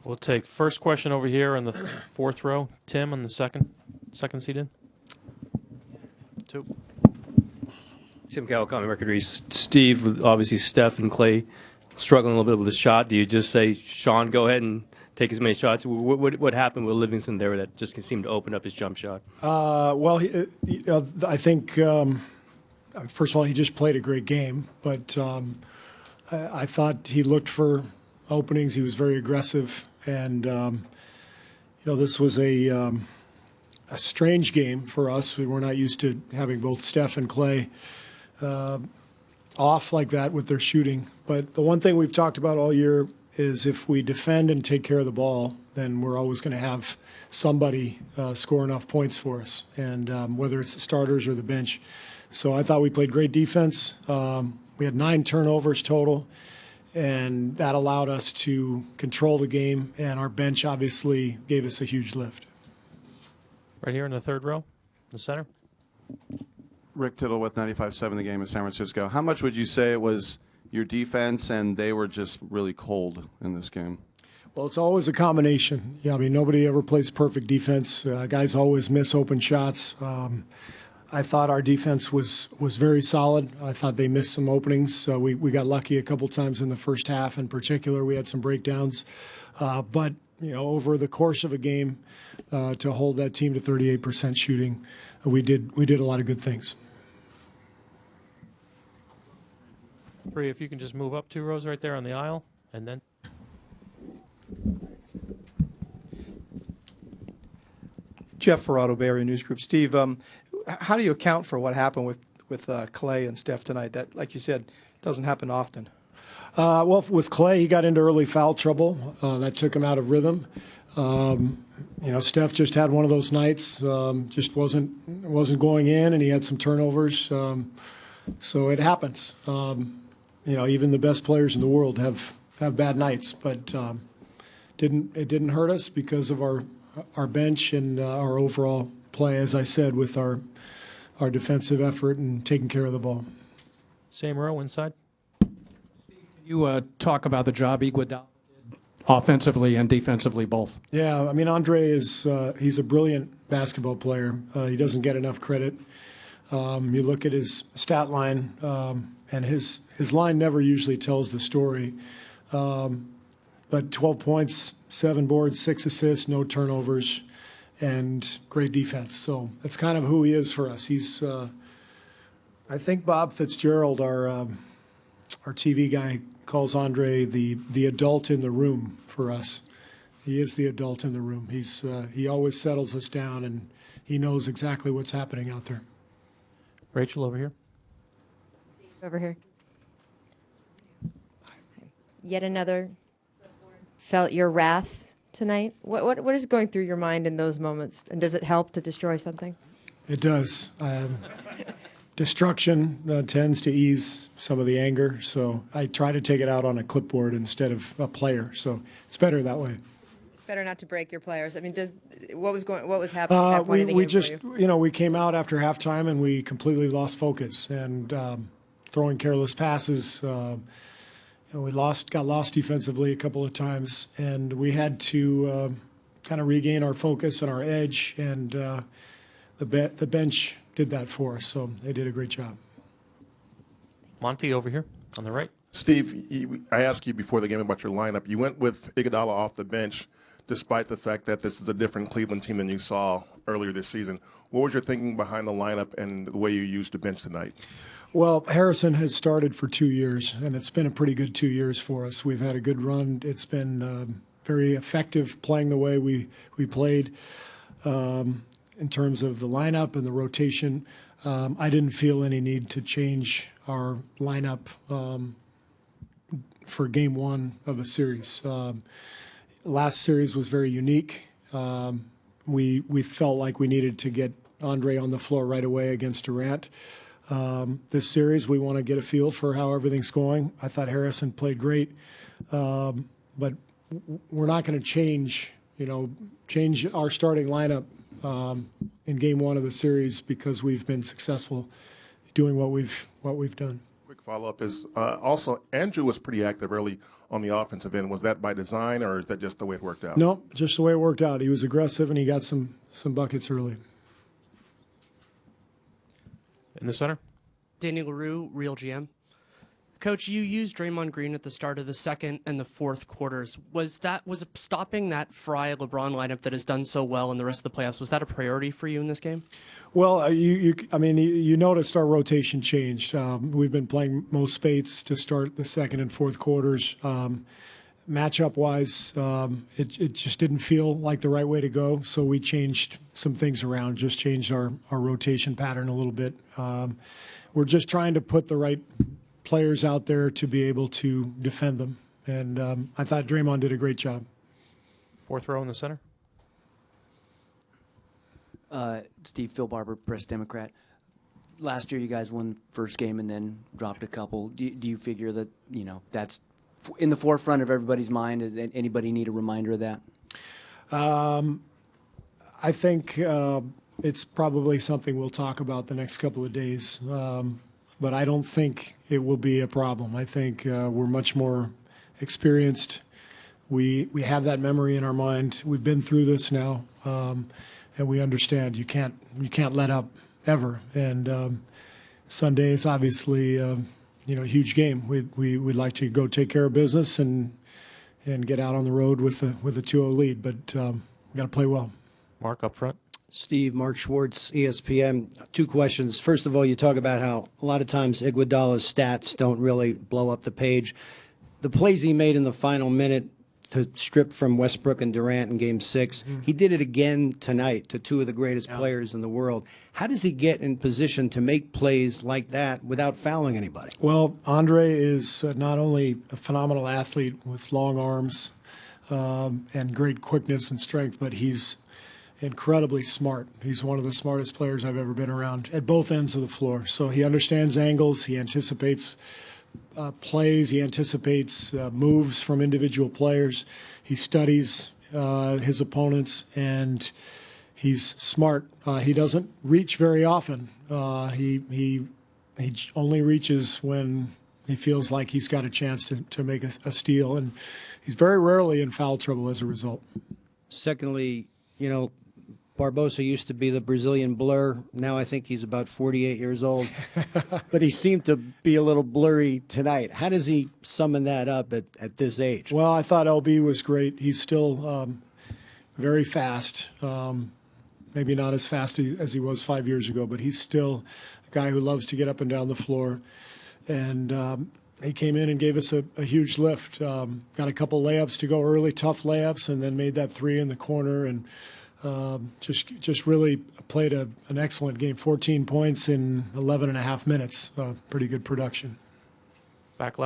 We'll take first question over here on the fourth row. Tim on the second seated. 2. Tim Cowell, Common Record Reads. Steve, obviously Steph and Clay struggling a little bit with the shot. Do you just say, Sean, go ahead and take as many shots? What happened with Livingston there that just seemed to open up his jump shot? I think, first of all, he just played a great game, but I thought he looked for openings. He was very aggressive, and this was a strange game for us. We were not used to having both Steph and Clay off like that with their shooting. But the one thing we've talked about all year is if we defend and take care of the ball, then we're always going to have somebody score enough points for us, and whether it's the starters or the bench. So I thought we played great defense. We had 9 turnovers total, and that allowed us to control the game, and our bench obviously gave us a huge lift. Right here in the third row, the center. Rick Tittle with 95.7 The Game in San Francisco. How much would you say it was your defense and they were just really cold in this game? Well, it's always a combination. Yeah, I mean, nobody ever plays perfect defense. Guys always miss open shots. I thought our defense was very solid. I thought they missed some openings. We got lucky a couple times in the first half. In particular, we had some breakdowns. But over the course of a game, to hold that team to 38% shooting, we did a lot of good things. Bree, if you can just move up 2 rows right there on the aisle, and then. Jeff Ferrato, Bay Area News Group. Steve, how do you account for what happened with Clay and Steph tonight? That, like you said, doesn't happen often. Well, with Clay, he got into early foul trouble. That took him out of rhythm. Steph just had one of those nights. Just wasn't going in, and he had some turnovers. So it happens. Even the best players in the world have bad nights, but it didn't hurt us because of our bench and our overall play, as I said, with our defensive effort and taking care of the ball. Same row inside. You talk about the job Iguodala did offensively and defensively both. Yeah, I mean, Andre he's a brilliant basketball player. He doesn't get enough credit. You look at his stat line, and his line never usually tells the story. But 12 points, 7 boards, 6 assists, no turnovers, and great defense. So that's kind of who he is for us. He's, I think Bob Fitzgerald, our TV guy, calls Andre the adult in the room for us. He is the adult in the room. He always settles us down, and he knows exactly what's happening out there. Rachel over here. Over here. Yet another felt your wrath tonight. What is going through your mind in those moments, and does it help to destroy something? It does. Destruction tends to ease some of the anger, so I try to take it out on a clipboard instead of a player. So it's better that way. Better not to break your players. I mean, what was happening at that point in the game for you? We came out after halftime and we completely lost focus and throwing careless passes. We got lost defensively a couple of times, and we had to kind of regain our focus and our edge, and the bench did that for us, so they did a great job. Monty over here on the right. Steve, I asked you before the game about your lineup. You went with Iguodala off the bench despite the fact that this is a different Cleveland team than you saw earlier this season. What was your thinking behind the lineup and the way you used the bench tonight? Well, Harrison has started for 2 years, and it's been a pretty good 2 years for us. We've had a good run. It's been very effective playing the way we played in terms of the lineup and the rotation. I didn't feel any need to change our lineup for game 1 of a series. Last series was very unique. We felt like we needed to get Andre on the floor right away against Durant. This series, we want to get a feel for how everything's going. I thought Harrison played great, but we're not going to change our starting lineup in game 1 of the series because we've been successful doing what we've done. Quick follow-up is also Andrew was pretty active early on the offensive end. Was that by design, or is that just the way it worked out? No, just the way it worked out. He was aggressive, and he got some buckets early. In the center? Daniel LaRue, Real GM. Coach, you used Draymond Green at the start of the second and the fourth quarters. Was stopping that Fry LeBron lineup that has done so well in the rest of the playoffs, was that a priority for you in this game? Well, you noticed our rotation changed. We've been playing most Spates to start the second and fourth quarters. Matchup-wise, it just didn't feel like the right way to go, so we changed some things around, just changed our rotation pattern a little bit. We're just trying to put the right players out there to be able to defend them, and I thought Draymond did a great job. Fourth row in the center? Steve, Phil Barber, Press Democrat. Last year you guys won first game and then dropped a couple. Do you figure that, that's in the forefront of everybody's mind? Does anybody need a reminder of that? I think it's probably something we'll talk about the next couple of days, but I don't think it will be a problem. I think we're much more experienced. We have that memory in our mind. We've been through this now, and we understand you can't let up ever. And Sunday is obviously a huge game. We'd like to go take care of business and get out on the road with a 2-0 lead, but we got to play well. Mark up front. Steve, Mark Schwartz, ESPN. Two questions. First of all, you talk about how a lot of times Iguodala's stats don't really blow up the page. The plays he made in the final minute to strip from Westbrook and Durant in Game 6, he did it again tonight to two of the greatest players in the world. How does he get in position to make plays like that without fouling anybody? Well, Andre is not only a phenomenal athlete with long arms and great quickness and strength, but he's incredibly smart. He's one of the smartest players I've ever been around at both ends of the floor. So he understands angles, he anticipates plays, he anticipates moves from individual players, he studies his opponents, and he's smart. He doesn't reach very often. He only reaches when he feels like he's got a chance to make a steal, and he's very rarely in foul trouble as a result. Secondly, Barbosa used to be the Brazilian Blur. Now I think he's about 48 years old. But he seemed to be a little blurry tonight. How does he summon that up at this age? Well, I thought LB was great. He's still very fast. Maybe not as fast as he was 5 years ago, but he's still a guy who loves to get up and down the floor. And he came in and gave us a huge lift. Got a couple layups to go early, tough layups, and then made that three in the corner. And just really played an excellent game. 14 points in 11 and a half minutes. Pretty good production. Back left.